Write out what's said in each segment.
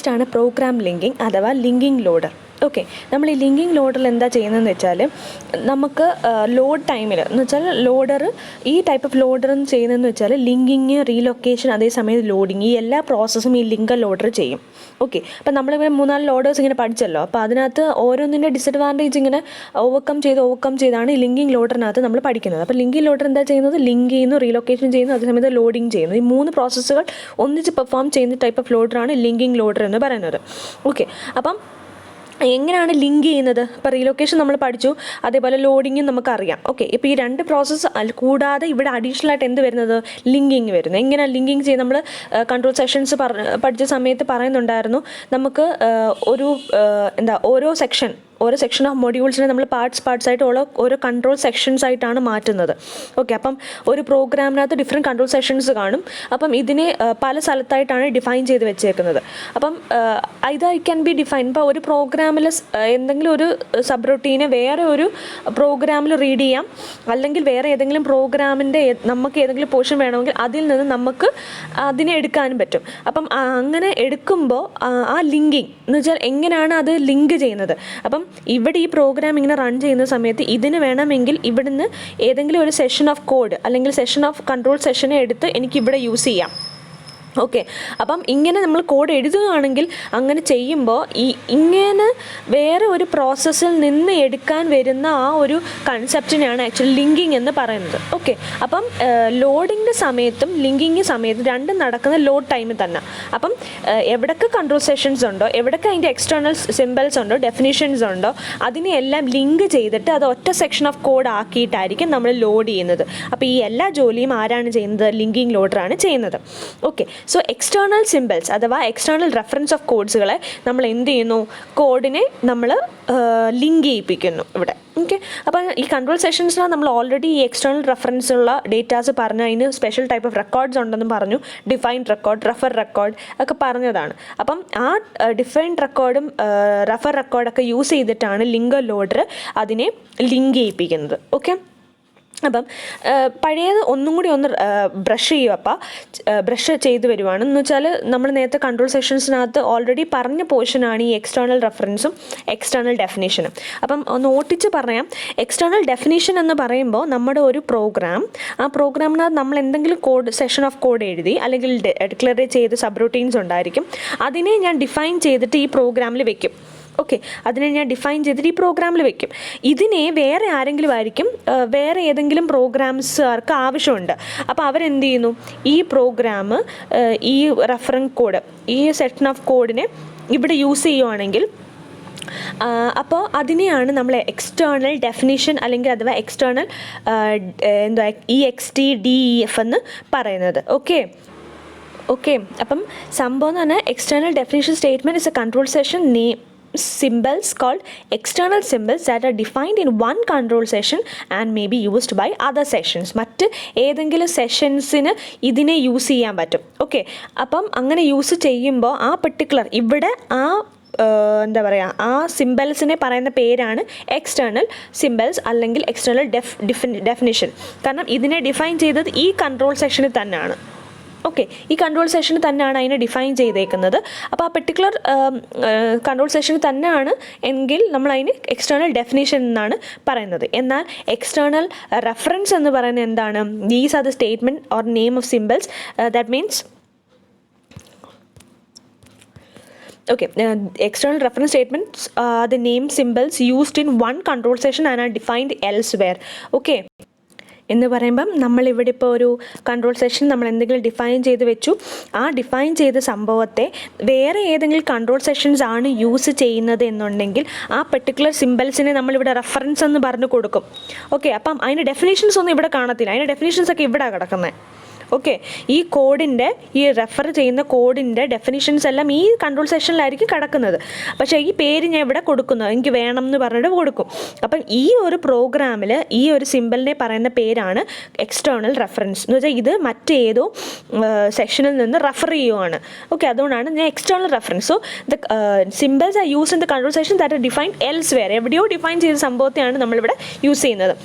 Next ആണ് programme linking അഥവാ linking loader. Okay, നമ്മൾ ഈ ലിങ്കിങ് ലോഡറിൽ എന്താ ചെയ്യുന്നതെന്ന് വെച്ചാൽ നമുക്ക് ലോഡ് ടൈമിൽ എന്ന് വെച്ചാൽ ലോഡർ ഈ ടൈപ്പ് ഓഫ് ലോഡർ ചെയ്യുന്നതെന്ന് വെച്ചാൽ ലിങ്കിങ്, റീലൊക്കേഷൻ, അതേസമയം ലോഡിങ്, ഈ എല്ലാ പ്രോസസ്സും ഈ ലിങ്കർ ലോഡർ ചെയ്യും. ഓക്കെ, അപ്പം നമ്മളിങ്ങനെ 3-4 ലോഡേഴ്സ് ഇങ്ങനെ പഠിച്ചല്ലോ. അപ്പോൾ അതിനകത്ത് ഓരോന്നിൻ്റെ ഡിസഡ്വാൻറ്റേജ് ഇങ്ങനെ ഓവർകം ചെയ്താണ് ഈ ലിങ്കിങ് ലോഡറിനകത്ത് നമ്മൾ പഠിക്കുന്നത്. അപ്പോൾ ലിങ്കിങ് ലോഡർ എന്താ ചെയ്യുന്നത്? ലിങ്ക് ചെയ്യുന്നു, റീലൊക്കേഷൻ ചെയ്യുന്നു, അതേസമയത്ത് ലോഡിങ് ചെയ്യുന്നു. ഈ 3 പ്രോസസ്സുകൾ ഒന്നിച്ച് പെർഫോം ചെയ്യുന്ന ടൈപ്പ് ഓഫ് ലോഡറാണ് ലിങ്കിങ് ലോഡർ എന്ന് പറയുന്നത്. ഓക്കെ, അപ്പം എങ്ങനെയാണ് ലിങ്ക് ചെയ്യുന്നത്? ഇപ്പോൾ റീലൊക്കേഷൻ നമ്മൾ പഠിച്ചു, അതേപോലെ ലോഡിങ്ങും നമുക്കറിയാം. ഓക്കെ, ഇപ്പോൾ ഈ 2 പ്രോസസ്സ് കൂടാതെ ഇവിടെ അഡീഷണൽ ആയിട്ട് എന്ത് വരുന്നത്? ലിങ്കിങ് വരുന്നത്. എങ്ങനെയാണ് ലിങ്കിങ് ചെയ്യുന്നത്? നമ്മൾ കൺട്രോൾ സെഷൻസ് പഠിച്ച സമയത്ത് പറയുന്നുണ്ടായിരുന്നു, നമുക്ക് ഓരോ സെക്ഷൻ ഓഫ് മൊഡ്യൂൾസിനെ നമ്മൾ പാർട്സ് ആയിട്ട് ഓരോ കൺട്രോൾ സെക്ഷൻസ് ആയിട്ടാണ് മാറ്റുന്നത്. ഓക്കെ, അപ്പം ഒരു പ്രോഗ്രാമിനകത്ത് ഡിഫറെൻറ്റ് കൺട്രോൾ സെഷൻസ് കാണും. അപ്പം ഇതിനെ പല സ്ഥലത്തായിട്ടാണ് ഡിഫൈൻ ചെയ്ത് വെച്ചേക്കുന്നത്. അപ്പം ഇത് ക്യാൻ ബി ഡിഫൈൻ. ഇപ്പോൾ ഒരു പ്രോഗ്രാമിൽ എന്തെങ്കിലും ഒരു സബ് റൊട്ടീനെ വേറെ ഒരു പ്രോഗ്രാമിൽ റീഡ് ചെയ്യാം, അല്ലെങ്കിൽ വേറെ ഏതെങ്കിലും പ്രോഗ്രാമിൻ്റെ നമുക്ക് ഏതെങ്കിലും പോർഷൻ വേണമെങ്കിൽ അതിൽ നിന്ന് നമുക്ക് അതിനെ എടുക്കാനും പറ്റും. അപ്പം അങ്ങനെ എടുക്കുമ്പോൾ ആ ലിങ്കിങ് എന്ന് വെച്ചാൽ എങ്ങനെയാണ് അത് ലിങ്ക് ചെയ്യുന്നത്? അപ്പം ഇവിടെ ഈ പ്രോഗ്രാം ഇങ്ങനെ റൺ ചെയ്യുന്ന സമയത്ത് ഇതിന് വേണമെങ്കിൽ ഇവിടുന്ന് ഏതെങ്കിലും ഒരു സെഷൻ ഓഫ് കോഡ് അല്ലെങ്കിൽ സെഷൻ ഓഫ് കൺട്രോൾ സെഷനെ എടുത്ത് എനിക്കിവിടെ യൂസ് ചെയ്യാം. ഓക്കെ, അപ്പം ഇങ്ങനെ നമ്മൾ കോഡ് എഴുതുകയാണെങ്കിൽ അങ്ങനെ ചെയ്യുമ്പോൾ ഇങ്ങനെ വേറെ ഒരു പ്രോസസ്സിൽ നിന്ന് എടുക്കാൻ വരുന്ന ആ ഒരു കൺസെപ്റ്റിനെയാണ് ആക്ച്വലി ലിങ്കിങ് എന്ന് പറയുന്നത്. ഓക്കെ, അപ്പം ലോഡിങ്ങിൻ്റെ സമയത്തും ലിങ്കിങ് സമയത്തും രണ്ടും നടക്കുന്ന ലോഡ് ടൈമിൽ തന്നെ. അപ്പം എവിടൊക്കെ കൺട്രോൾ സെഷൻസ് ഉണ്ടോ, എവിടൊക്കെ അതിൻ്റെ എക്സ്റ്റേണൽ സിംബൽസ് ഉണ്ടോ, ഡെഫിനിഷൻസ് ഉണ്ടോ, അതിനെയെല്ലാം ലിങ്ക് ചെയ്തിട്ട് അത് ഒറ്റ സെക്ഷൻ ഓഫ് കോഡ് ആക്കിയിട്ടായിരിക്കും നമ്മൾ ലോഡ് ചെയ്യുന്നത്. അപ്പോൾ ഈ എല്ലാ ജോലിയും ആരാണ് ചെയ്യുന്നത്? ലിങ്കിങ് ലോഡറാണ് ചെയ്യുന്നത്. ഓക്കെ, സോ എക്സ്റ്റേണൽ സിംബൽസ് അഥവാ എക്സ്റ്റേണൽ റെഫറൻസ് ഓഫ് കോഡ്സുകളെ നമ്മൾ എന്ത് ചെയ്യുന്നു? കോഡിനെ നമ്മൾ ലിങ്ക് ചെയ്യിപ്പിക്കുന്നു ഇവിടെ. ഓക്കെ, അപ്പം ഈ കൺട്രോൾ സെഷൻസിന് നമ്മൾ ഓൾറെഡി ഈ എക്സ്റ്റേണൽ റെഫറൻസ് ഉള്ള ഡേറ്റാസ് പറഞ്ഞു, അതിന് സ്പെഷ്യൽ ടൈപ്പ് ഓഫ് റെക്കോർഡ്സ് ഉണ്ടെന്ന് പറഞ്ഞു, ഡിഫൈൻഡ് റെക്കോർഡ്, റെഫർ റെക്കോർഡ് ഒക്കെ പറഞ്ഞതാണ്. അപ്പം ആ ഡിഫൈൻഡ് റെക്കോർഡും റെഫർ റെക്കോർഡൊക്കെ യൂസ് ചെയ്തിട്ടാണ് ലിങ്കർ ലോഡർ അതിനെ ലിങ്ക് ചെയ്യിപ്പിക്കുന്നത്. ഓക്കെ, അപ്പം പഴയത് ഒന്നും കൂടി ഒന്ന് ബ്രഷ് ചെയ്ത് വരുവാണ്. എന്ന് വെച്ചാൽ നമ്മൾ നേരത്തെ കൺട്രോൾ സെഷൻസിനകത്ത് ഓൾറെഡി പറഞ്ഞ പോർഷനാണ് ഈ എക്സ്റ്റേണൽ റെഫറൻസും എക്സ്റ്റേണൽ ഡെഫിനേഷനും. അപ്പം ഒന്ന് ഓട്ടിച്ച് പറയാം. എക്സ്റ്റേണൽ ഡെഫിനേഷൻ എന്ന് പറയുമ്പോൾ നമ്മുടെ ഒരു പ്രോഗ്രാം, ആ പ്രോഗ്രാമിനകത്ത് നമ്മൾ എന്തെങ്കിലും കോഡ് സെഷൻ ഓഫ് കോഡ് എഴുതി അല്ലെങ്കിൽ ഡിക്ലെയർ ചെയ്ത് സബ് റൂട്ടീൻസ് ഉണ്ടായിരിക്കും. അതിനെ ഞാൻ ഡിഫൈൻ ചെയ്തിട്ട് ഈ പ്രോഗ്രാമിൽ വെക്കും. ഓക്കെ, അതിനെ ഞാൻ ഡിഫൈൻ ചെയ്തിട്ട് ഈ പ്രോഗ്രാമിൽ വെക്കും. ഇതിനെ വേറെ ആരെങ്കിലും ആയിരിക്കും, വേറെ ഏതെങ്കിലും പ്രോഗ്രാംസുകാർക്ക് ആവശ്യമുണ്ട്. അപ്പോൾ അവരെന്ത് ചെയ്യുന്നു? ഈ പ്രോഗ്രാം ഈ റെഫറൻസ് കോഡ്, ഈ സെക്ഷൻ ഓഫ് കോഡിനെ ഇവിടെ യൂസ് ചെയ്യുവാണെങ്കിൽ അപ്പോൾ അതിനെയാണ് നമ്മൾ എക്സ്റ്റേണൽ ഡെഫിനിഷൻ അല്ലെങ്കിൽ അഥവാ എക്സ്റ്റേണൽ EXTDEF എന്ന് പറയുന്നത്. ഓക്കെ, അപ്പം സംഭവം എന്ന് പറഞ്ഞാൽ external definition statement is A control session name symbols called external symbols that are defined in one control session and may be used by other sessions. മറ്റ് ഏതെങ്കിലും സെഷൻസിന് ഇതിനെ യൂസ് ചെയ്യാൻ പറ്റും. ഓക്കെ, അപ്പം അങ്ങനെ യൂസ് ചെയ്യുമ്പോൾ ആ പെർട്ടിക്കുലർ ഇവിടെ ആ സിംബൽസിനെ പറയുന്ന പേരാണ് എക്സ്റ്റേണൽ സിംബൽസ് അല്ലെങ്കിൽ എക്സ്റ്റേണൽ ഡെഫിനിഷൻ. കാരണം ഇതിനെ ഡിഫൈൻ ചെയ്തത് ഈ കൺട്രോൾ സെക്ഷനിൽ തന്നെയാണ്. ഓക്കെ, ഈ കൺട്രോൾ സെഷനിൽ തന്നെയാണ് അതിനെ ഡിഫൈൻ ചെയ്തേക്കുന്നത്. അപ്പോൾ ആ പെർട്ടിക്കുലർ കൺട്രോൾ സെഷനിൽ തന്നെയാണ് എങ്കിൽ നമ്മൾ അതിന് എക്സ്റ്റേണൽ ഡെഫിനേഷൻ എന്നാണ് പറയുന്നത്. എന്നാൽ എക്സ്റ്റേണൽ റെഫറൻസ് എന്ന് പറയുന്നത് എന്താണ്? These are the statement or name of symbols that means external reference statements are the name symbols used in one control session and are defined elsewhere. Okay, എന്ന് പറയുമ്പം നമ്മളിവിടെ ഇപ്പോൾ ഒരു കൺട്രോൾ സെഷൻ നമ്മൾ എന്തെങ്കിലും ഡിഫൈൻ ചെയ്ത് വെച്ചു. ആ ഡിഫൈൻ ചെയ്ത സംഭവത്തെ വേറെ ഏതെങ്കിലും കൺട്രോൾ സെഷൻസ് ആണ് യൂസ് ചെയ്യുന്നത് എന്നുണ്ടെങ്കിൽ ആ പെർട്ടിക്കുലർ സിംബൽസിനെ നമ്മളിവിടെ റെഫറൻസ് എന്ന് പറഞ്ഞു കൊടുക്കും. ഓക്കെ, അപ്പം അതിൻ്റെ ഡെഫിനേഷൻസ് ഒന്നും ഇവിടെ കാണത്തില്ല. അതിൻ്റെ ഡെഫിനേഷൻസ് ഒക്കെ ഇവിടെ കിടക്കുന്നത്. ഓക്കെ, ഈ കോഡിൻ്റെ ഈ റെഫർ ചെയ്യുന്ന കോഡിൻ്റെ ഡെഫിനിഷൻസ് എല്ലാം ഈ കൺട്രോൾ സെഷനിലായിരിക്കും കിടക്കുന്നത്. പക്ഷേ ഈ പേര് ഞാൻ ഇവിടെ കൊടുക്കുന്നു, എനിക്ക് വേണം എന്ന് പറഞ്ഞിട്ട് കൊടുക്കും. അപ്പം ഈ ഒരു പ്രോഗ്രാമിൽ ഈ ഒരു സിമ്പിളിനെ പറയുന്ന പേരാണ് എക്സ്റ്റേണൽ റെഫറൻസ് എന്ന് വെച്ചാൽ ഇത് മറ്റേതോ സെക്ഷനിൽ നിന്ന് റെഫർ ചെയ്യുവാണ്. ഓക്കെ, അതുകൊണ്ടാണ് ഞാൻ external reference. So the symbols R use in the control session that are defined elsewhere. എവിടെയോ ഡിഫൈൻ ചെയ്ത സംഭവത്തെയാണ് നമ്മളിവിടെ യൂസ് ചെയ്യുന്നത്.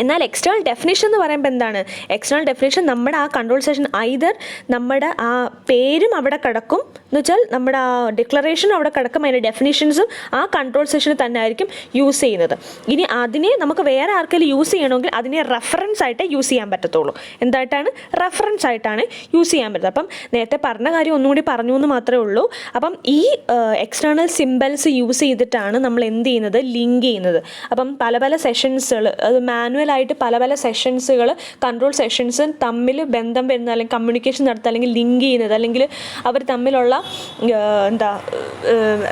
എന്നാൽ എക്സ്റ്റേണൽ ഡെഫിനിഷൻ എന്ന് പറയുമ്പോൾ എന്താണ്? എക്സ്റ്റേണൽ ഡെഫിനിഷൻ നമ്മുടെ ആ കൺട്രോൾ സെഷൻ ഐദർ നമ്മുടെ ആ പേരും അവിടെ കിടക്കും എന്ന് വെച്ചാൽ നമ്മുടെ ആ ഡിക്ലറേഷനും അവിടെ കിടക്കും, അതിൻ്റെ ഡെഫിനിഷൻസും ആ കൺട്രോൾ സെഷനിൽ തന്നെ ആയിരിക്കും യൂസ് ചെയ്യുന്നത്. ഇനി അതിനെ നമുക്ക് വേറെ ആർക്കെങ്കിലും യൂസ് ചെയ്യണമെങ്കിൽ അതിനെ റെഫറൻസ് ആയിട്ട് യൂസ് ചെയ്യാൻ പറ്റത്തുള്ളൂ. എന്തായിട്ടാണ്? റെഫറൻസ് ആയിട്ടാണ് യൂസ് ചെയ്യാൻ പറ്റുന്നത്. അപ്പം നേരത്തെ പറഞ്ഞ കാര്യം ഒന്നുകൂടി പറഞ്ഞു എന്ന് മാത്രമേ ഉള്ളൂ. അപ്പം ഈ എക്സ്റ്റേണൽ സിംബൽസ് യൂസ് ചെയ്തിട്ടാണ് നമ്മൾ എന്ത് ചെയ്യുന്നത്? ലിങ്ക് ചെയ്യുന്നത്. അപ്പം പല പല സെഷൻസുകൾ, അത് മാനുവലായിട്ട് പല പല സെഷൻസുകൾ, കൺട്രോൾ സെഷൻസ് തമ്മിൽ ബന്ധം വരുന്നത്, അല്ലെങ്കിൽ കമ്മ്യൂണിക്കേഷൻ നടത്തുക, അല്ലെങ്കിൽ ലിങ്ക് ചെയ്യുന്നത്, അല്ലെങ്കിൽ അവർ തമ്മിലുള്ള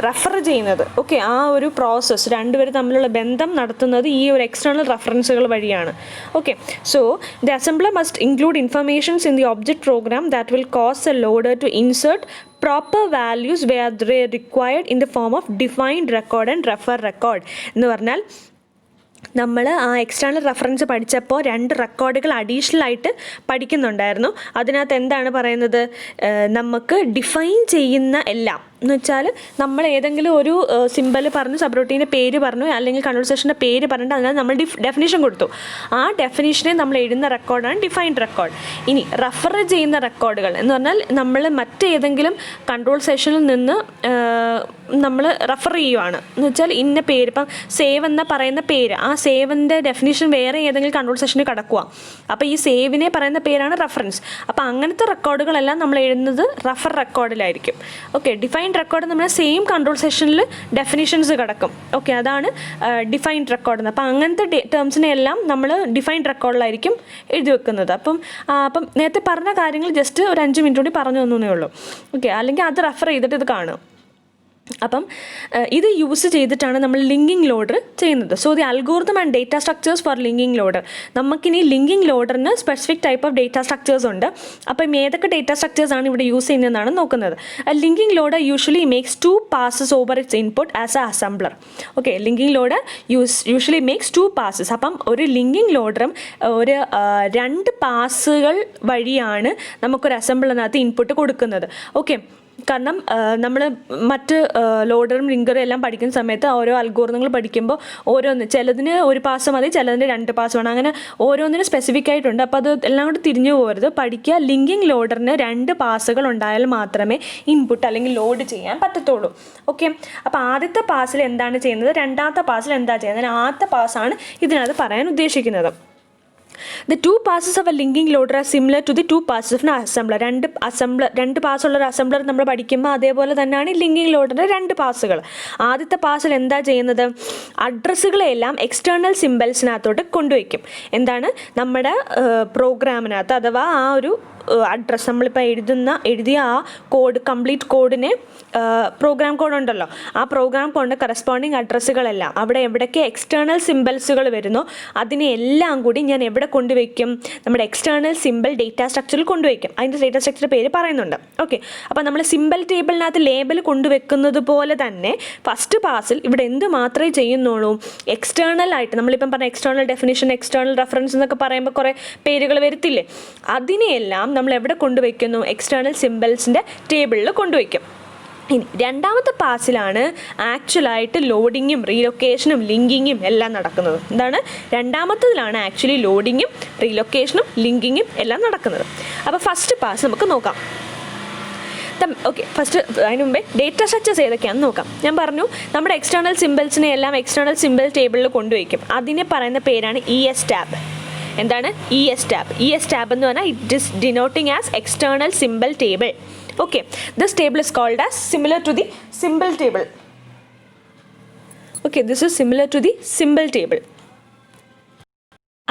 റെഫർ ചെയ്യുന്നത്, ഓക്കെ, ആ ഒരു പ്രോസസ്സ് രണ്ടുപേർ തമ്മിലുള്ള ബന്ധം നടത്തുന്നത് ഈ ഒരു എക്സ്റ്റേണൽ റെഫറൻസുകൾ വഴിയാണ്. Okay, so the assembler must include informations in the object program that will cause a loader to insert proper values where they are required in the form of defined record and refer record. എന്ന് പറഞ്ഞാൽ നമ്മൾ ആ external reference പഠിച്ചപ്പോൾ 2 റെക്കോർഡുകൾ additional ആയിട്ട് പഠിക്കുന്നുണ്ടായിരുന്നു. അതിനകത്ത് എന്താണ് പറയുന്നത്? നമുക്ക് ഡിഫൈൻ ചെയ്യുന്ന എല്ലാം എന്ന് വെച്ചാൽ നമ്മൾ ഏതെങ്കിലും ഒരു സിമ്പൽ പറഞ്ഞു, സബ് റൂട്ടീൻ്റെ പേര് പറഞ്ഞു, അല്ലെങ്കിൽ കൺട്രോൾ സെഷൻ്റെ പേര് പറഞ്ഞിട്ട് അതിനകത്ത് നമ്മൾ ഡെഫിനിഷൻ കൊടുത്തു. ആ ഡെഫിനിഷനെ നമ്മൾ എഴുതുന്ന റെക്കോർഡാണ് ഡിഫൈൻഡ് റെക്കോർഡ്. ഇനി റെഫർ ചെയ്യുന്ന റെക്കോർഡുകൾ എന്ന് പറഞ്ഞാൽ നമ്മൾ മറ്റേതെങ്കിലും കൺട്രോൾ സെഷനിൽ നിന്ന് നമ്മൾ റെഫർ ചെയ്യുവാണ് എന്ന് വെച്ചാൽ ഇന്ന പേര്, ഇപ്പം സേവ് എന്ന പറയുന്ന പേര്, ആ സേവിൻ്റെ ഡെഫിനിഷൻ വേറെ ഏതെങ്കിലും കൺട്രോൾ സെഷനിൽ കിടക്കുക. അപ്പോൾ ഈ സേവിനെ പറയുന്ന പേരാണ് റെഫറൻസ്. അപ്പോൾ അങ്ങനത്തെ റെക്കോർഡുകളെല്ലാം നമ്മൾ എഴുതുന്നത് റെഫർ റെക്കോർഡിലായിരിക്കും. ഓക്കെ, ഡിഫൈൻഡ് റെക്കോർഡ് നമ്മുടെ സെയിം കൺട്രോൾ സെഷനിൽ ഡെഫിനിഷൻസ് കിടക്കും. ഓക്കെ, അതാണ് ഡിഫൈൻഡ് റെക്കോർഡ്. അപ്പോൾ അങ്ങനത്തെ ടേംസിനെ എല്ലാം നമ്മൾ ഡിഫൈൻഡ് റെക്കോർഡിലായിരിക്കും എഴുതി വെക്കുന്നത്. അപ്പം നേരത്തെ പറഞ്ഞ കാര്യങ്ങൾ ജസ്റ്റ് ഒരു 5 മിനിറ്റ് കൂടി പറഞ്ഞു തന്നേ ഉള്ളൂ. ഓക്കെ, അല്ലെങ്കിൽ അത് റെഫർ ചെയ്തിട്ട് ഇത് കാണും. അപ്പം ഇത് യൂസ് ചെയ്തിട്ടാണ് നമ്മൾ ലിങ്കിങ് ലോഡർ ചെയ്യുന്നത്. So the algorithm and data structures for linking loader. നമുക്കിനി ലിങ്കിങ് ലോഡറിന് specific type of data structures ഉണ്ട്. അപ്പം ഏതൊക്കെ ഡേറ്റ സ്ട്രക്ചേഴ്സ് ആണ് ഇവിടെ യൂസ് ചെയ്യുന്നതെന്നാണ് നോക്കുന്നത്. Linking loader usually makes 2 passes over its input as a assembler. Okay, linking loader usually makes 2 passes. അപ്പം ഒരു ലിങ്കിങ് ലോഡറും ഒരു 2 പാസുകൾ വഴിയാണ് നമുക്കൊരു അസംബ്ലറിനകത്ത് ഇൻപുട്ട് കൊടുക്കുന്നത്. ഓക്കെ, കാരണം നമ്മൾ മറ്റ് ലോഡറും ലിങ്കറും എല്ലാം പഠിക്കുന്ന സമയത്ത് ഓരോ അൽഗോരിതങ്ങൾ പഠിക്കുമ്പോൾ ഓരോന്ന് ചിലതിന് 1 പാസ് മതി, ചിലതിന് 2 പാസ് വേണം, അങ്ങനെ ഓരോന്നിനും സ്പെസിഫിക് ആയിട്ടുണ്ട്. അപ്പോൾ അത് എല്ലാം കൂടി തിരിഞ്ഞു പോകരുത്. പഠിക്കുക, ലിങ്കിങ് ലോഡറിന് 2 പാസുകൾ ഉണ്ടായാൽ മാത്രമേ ഇൻപുട്ട് അല്ലെങ്കിൽ ലോഡ് ചെയ്യാൻ പറ്റത്തുള്ളൂ. ഓക്കെ, അപ്പോൾ ആദ്യത്തെ പാസിൽ എന്താണ് ചെയ്യുന്നത്, രണ്ടാമത്തെ പാസിൽ എന്താ ചെയ്യുന്നത്, ആദ്യത്തെ പാസ്സാണ് ഇതിനകത്ത് പറയാൻ ഉദ്ദേശിക്കുന്നത്. The 2 passes of a linking loader are similar to the 2 passes of an assembler. 2 പാസ്സുള്ള ഒരു അസംബ്ലർ നമ്മൾ പഠിക്കുമ്പോൾ അതേപോലെ തന്നെയാണ് ലിങ്കിങ് ലോഡറിൻ്റെ 2 പാസുകൾ. ആദ്യത്തെ പാസിൽ എന്താ ചെയ്യുന്നത്, അഡ്രസ്സുകളെല്ലാം എക്സ്റ്റേണൽ സിംബൽസിനകത്തോട്ട് കൊണ്ടുവയ്ക്കും. എന്താണ്, നമ്മുടെ പ്രോഗ്രാമിനകത്ത് അഥവാ ആ ഒരു അഡ്രസ്സ് നമ്മളിപ്പോൾ എഴുതിയ ആ കോഡ്, കംപ്ലീറ്റ് കോഡിനെ പ്രോഗ്രാം കോഡ് ഉണ്ടല്ലോ, ആ പ്രോഗ്രാം കോഡിൻ്റെ കറസ്പോണ്ടിങ് അഡ്രസ്സുകളെല്ലാം അവിടെ എവിടേക്ക് എക്സ്റ്റേണൽ സിംബൽസുകൾ വരുന്നോ അതിനെ എല്ലാം കൂടി ഞാൻ എവിടെ കൊണ്ടുവയ്ക്കും, നമ്മുടെ എക്സ്റ്റേണൽ സിംബൽ ഡേറ്റ സ്ട്രക്ചറിൽ കൊണ്ടുവയ്ക്കും. അതിൻ്റെ ഡേറ്റ സ്ട്രക്ചർ പേര് പറയുന്നുണ്ട്. ഓക്കെ, അപ്പോൾ നമ്മൾ സിംബൽ ടേബിളിനകത്ത് ലേബൽ കൊണ്ടുവെക്കുന്നത് പോലെ തന്നെ ഫസ്റ്റ് പാസിൽ ഇവിടെ എന്ത് മാത്രമേ ചെയ്യുന്നുള്ളൂ, എക്സ്റ്റേണൽ ആയിട്ട് നമ്മളിപ്പം പറഞ്ഞ എക്സ്റ്റേണൽ ഡെഫിനിഷൻ, എക്സ്റ്റേണൽ റെഫറൻസ് എന്നൊക്കെ പറയുമ്പോൾ കുറേ പേരുകൾ വരത്തില്ലേ, അതിനെയെല്ലാം നമ്മൾ എവിടെ കൊണ്ടുവയ്ക്കുന്നു, എക്സ്റ്റേണൽ സിംബൽസിൻ്റെ ടേബിളിൽ കൊണ്ടുവയ്ക്കും. ഇനി രണ്ടാമത്തെ പാസിലാണ് ആക്ച്വലായിട്ട് ലോഡിങ്ങും റീലൊക്കേഷനും ലിങ്കിങ്ങും എല്ലാം നടക്കുന്നത്. എന്താണ്, രണ്ടാമത്തതിലാണ് ആക്ച്വലി ലോഡിങ്ങും റീലൊക്കേഷനും ലിങ്കിങ്ങും എല്ലാം നടക്കുന്നത്. അപ്പോൾ ഫസ്റ്റ് പാസ് നമുക്ക് നോക്കാം. ഓക്കെ, ഫസ്റ്റ് അതിന് മുമ്പേ ഡേറ്റ സ്ട്രക്ചേഴ്സ് ഏതൊക്കെയാണെന്ന് നോക്കാം. ഞാൻ പറഞ്ഞു നമ്മുടെ എക്സ്റ്റേണൽ സിംബൽസിനെ എല്ലാം എക്സ്റ്റേണൽ സിംബൽ ടേബിളിൽ കൊണ്ടുവയ്ക്കും. അതിനെ പറയുന്ന പേരാണ് ES ടാബ്. എന്താണ് ES ടാബ്? ES ടാബ് എന്ന് പറഞ്ഞാൽ it is denoting as external symbol table. Okay, this table is called as similar to the symbol table. Okay, this is similar to the symbol table.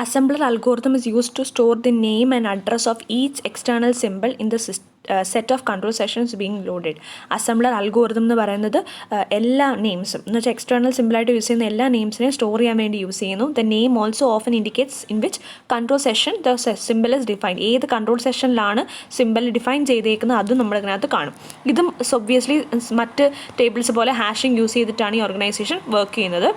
Assembler algorithm is used to store the name and address of each external symbol in the set of control sessions being loaded. Assembler algorithm എന്ന് പറയുന്നത് എല്ലാ നെയിംസും എന്ന് വെച്ചാൽ external സിമ്പിളായിട്ട് use ചെയ്യുന്ന എല്ലാ നെയിംസിനെയും store ചെയ്യാൻ വേണ്ടി യൂസ് ചെയ്യുന്നു. The name also often indicates in which control session the simple is defined. ഏത് കൺട്രോൾ സെഷനിലാണ് സിമ്പിൾ ഡിഫൈൻ ചെയ്തേക്കുന്നത് അതും നമ്മൾ ഇതിനകത്ത് കാണും. ഇതും ഒബ്വിയസ്ലി മറ്റ് ടേബിൾസ് പോലെ ഹാഷിംഗ് യൂസ് ചെയ്തിട്ടാണ് ഈ ഓർഗനൈസേഷൻ വർക്ക് ചെയ്യുന്നത്.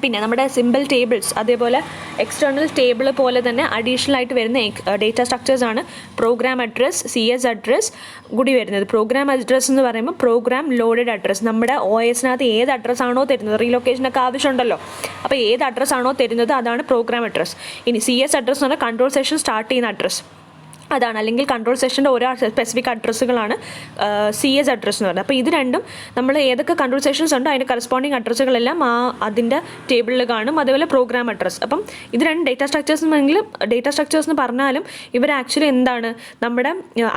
പിന്നെ നമ്മുടെ സിമ്പിൾ ടേബിൾസ് അതേപോലെ എക്സ്റ്റേണൽ ടേബിൾ പോലെ തന്നെ അഡീഷണൽ ആയിട്ട് വരുന്ന ഡേറ്റ സ്ട്രക്ചേഴ്സാണ് പ്രോഗ്രാം അഡ്രസ്, CS അഡ്രസ് കൂടി വരുന്നത്. പ്രോഗ്രാം അഡ്രസ് എന്ന് പറയുമ്പോൾ പ്രോഗ്രാം ലോഡഡ് അഡ്രസ്, നമ്മുടെ OSനകത്ത് ഏത് അഡ്രസ്സാണോ തരുന്നത്, റീലൊക്കേഷനൊക്കെ ആവശ്യമുണ്ടല്ലോ, അപ്പോൾ ഏത് അഡ്രസ്സാണോ തരുന്നത് അതാണ് പ്രോഗ്രാം അഡ്രസ്. ഇനി CS അഡ്രസ് എന്ന് പറഞ്ഞാൽ കൺട്രോൾ സെഷൻ സ്റ്റാർട്ട് ചെയ്യുന്ന അഡ്രസ് അതാണ്, അല്ലെങ്കിൽ കൺട്രോൾ സെഷൻ്റെ ഓരോ സ്പെസിഫിക് അഡ്രസ്സുകളാണ് CS അഡ്രസ്സ് എന്ന് പറയുന്നത്. അപ്പോൾ ഇത് രണ്ടും നമ്മൾ ഏതൊക്കെ കൺട്രോൾ സെഷൻസ് ഉണ്ടോ അതിൻ്റെ കറസ്പോണ്ടിങ് അഡ്രസ്സുകളെല്ലാം അതിൻ്റെ ടേബിളിൽ കാണും. അതേപോലെ പ്രോഗ്രാം അഡ്രസ്സ്. അപ്പം ഇത് രണ്ട് ഡേറ്റ സ്ട്രക്ചേഴ്സ് എന്നെങ്കിലും ഡേറ്റ സ്ട്രക്ചേഴ്സ് എന്ന് പറഞ്ഞാലും ഇവർ ആക്ച്വലി എന്താണ്, നമ്മുടെ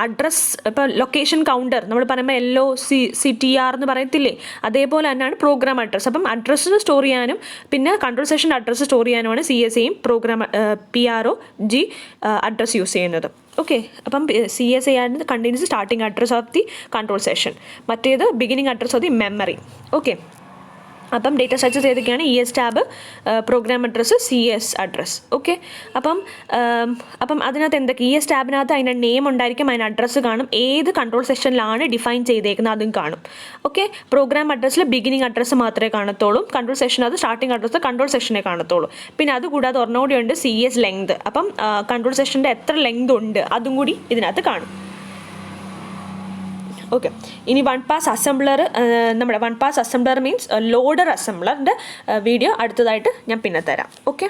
അഡ്രസ്സ് ഇപ്പോൾ ലൊക്കേഷൻ കൗണ്ടർ നമ്മൾ പറയുമ്പോൾ LOCTR എന്ന് പറയത്തില്ലേ, അതേപോലെ തന്നെയാണ് പ്രോഗ്രാം അഡ്രസ്സ്. അപ്പം അഡ്രസ്സ് സ്റ്റോർ ചെയ്യാനും പിന്നെ കൺട്രോൾ സെഷൻ്റെ അഡ്രസ്സ് സ്റ്റോർ ചെയ്യാനുമാണ് CSAയും പ്രോഗ്രാം PROG അഡ്രസ്സ് യൂസ് ചെയ്യുന്നത്. ഓക്കെ, അപ്പം CSA ആണ് contains starting address of the control section, മറ്റേത് beginning address of the memory. Okay, അപ്പം ഡേറ്റ സ്ട്രക്ചേഴ്സ് ഏതൊക്കെയാണ്? ES tab, program address, CS address. Okay, അപ്പം അതിനകത്ത് എന്തൊക്കെ, ES ടാബിനകത്ത് അതിൻ്റെ നെയിം ഉണ്ടായിരിക്കും, അതിൻ്റെ അഡ്രസ്സ് കാണും, ഏത് കൺട്രോൾ സെഷനിലാണ് ഡിഫൈൻ ചെയ്തേക്കുന്നത് അതും കാണും. ഓക്കെ, പ്രോഗ്രാം അഡ്രസ്സിൽ ബിഗിനിങ് അഡ്രസ്സ് മാത്രമേ കാണത്തുള്ളൂ, കൺട്രോൾ സെഷനകത്ത് സ്റ്റാർട്ടിങ് അഡ്രസ്സ് കൺട്രോൾ സെഷനെ കാണത്തുള്ളൂ. പിന്നെ അതുകൂടാതെ ഒരെണ്ണോടെ ഉണ്ട് CS ലെങ്ത്, അപ്പം കൺട്രോൾ സെഷൻ്റെ എത്ര ലെങ്ത് ഉണ്ട് അതും കൂടി ഇതിനകത്ത് കാണും. ഓക്കെ, ഇനി വൺ പാസ് അസംബ്ലർ, നമ്മുടെ one pass assembler means loader അസംബ്ലറിൻ്റെ വീഡിയോ അടുത്തതായിട്ട് ഞാൻ പിന്നെ തരാം. ഓക്കെ.